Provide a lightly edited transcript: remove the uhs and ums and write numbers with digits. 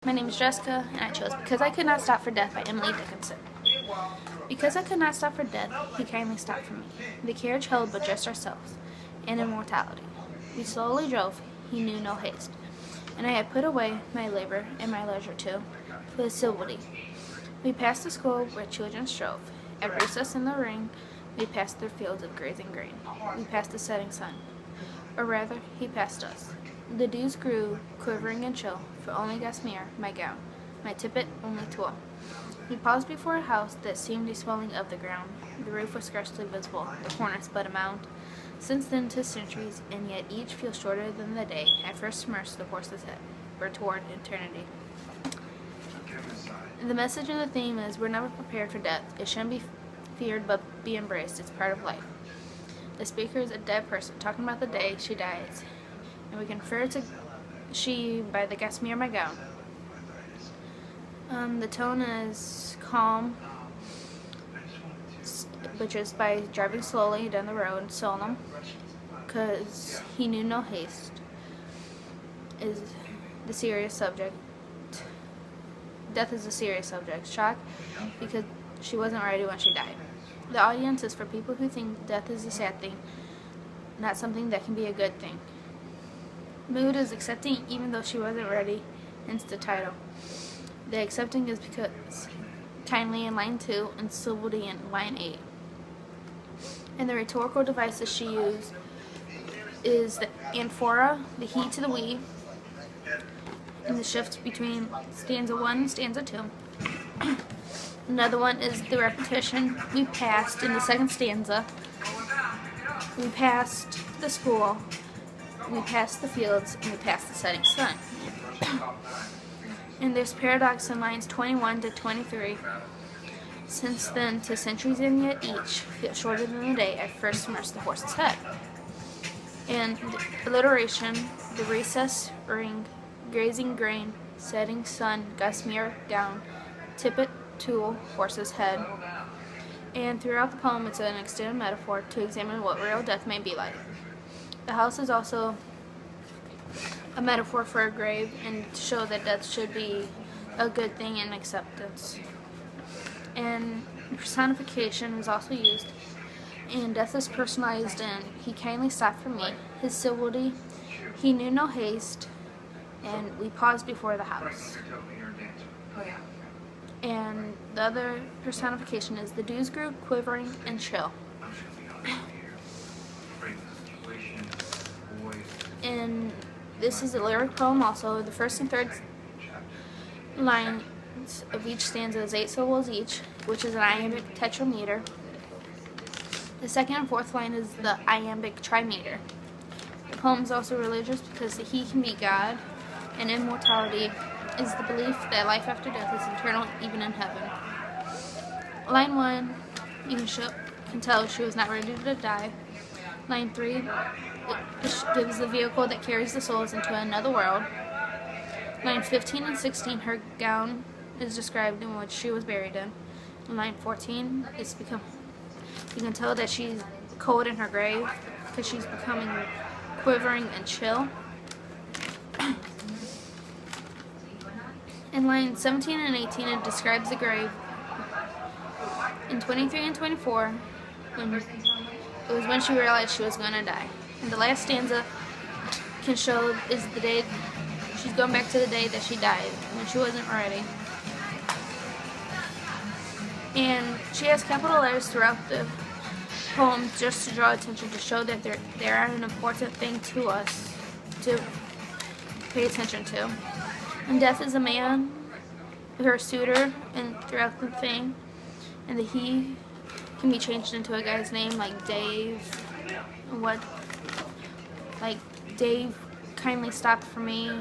My name is Jessica, and I chose Because I Could Not Stop for Death by Emily Dickinson. Because I could not stop for death, he kindly stopped for me. The carriage held but just ourselves, and immortality. We slowly drove, he knew no haste, and I had put away my labor and my leisure too, placidity. We passed the school where children strove. At recess in the ring, we passed through fields of grazing grain. We passed the setting sun, or rather, he passed us. The dews grew, quivering and chill, for only gossamer, my gown, my tippet, only tulle. We paused before a house that seemed a swelling of the ground. The roof was scarcely visible, the cornice but a mound. Since then 'tis centuries, and yet each feels shorter than the day I first immersed the horse's head, we're toward eternity. The message and the theme is we're never prepared for death. It shouldn't be feared but be embraced. It's part of life. The speaker is a dead person talking about the day she dies, and we can refer to she by the gossamer my gown. The tone is calm, which is by driving slowly down the road, solemn, because he knew no haste, is the serious subject. Death is a serious subject. Shock, because she wasn't ready when she died. The audience is for people who think death is a sad thing, not something that can be a good thing. Mood is accepting even though she wasn't ready, hence the title. The accepting is because kindly in line 2 and civility in line 8. And the rhetorical devices she used is the anaphora, the he to the we, and the shift between stanza 1 and stanza 2. Another one is the repetition. We passed in the second stanza. We passed the school. We passed the fields, and we passed the setting sun. And there's paradox in lines 21 to 23. Since then, 'tis centuries and yet each feel shorter than the day I first immersed the horse's head. And the alliteration, the recess, ring, grazing grain, setting sun, gossamer, gown, tippet, tulle, horse's head. And throughout the poem, it's an extended metaphor to examine what real death may be like. The house is also a metaphor for a grave and to show that death should be a good thing and acceptance. And personification is also used, and death is personalized in he kindly stopped for me, his civility, he knew no haste, and we paused before the house. And the other personification is the dews grew quivering and chill. And this is a lyric poem also. The first and third lines of each stanza is 8 syllables each, which is an iambic tetrameter. The second and fourth line is the iambic trimeter. The poem is also religious because he can be God, and immortality is the belief that life after death is eternal even in heaven. Line 1, you can tell she was not ready to die. Line 3, it gives the vehicle that carries the souls into another world. Line 15 and 16, her gown is described in which she was buried in. In line 14, you can tell that she's cold in her grave because she's becoming quivering and chill. In line 17 and 18, it describes the grave. In 23 and 24, it was when she realized she was going to die. And the last stanza can show is the day, she's going back to the day that she died, when she wasn't ready. And she has capital letters throughout the poem just to draw attention, to show that they are an important thing to us to pay attention to. And death is a man, her suitor, and throughout the thing. And the he can be changed into a guy's name like Dave. Like Dave kindly stopped for me.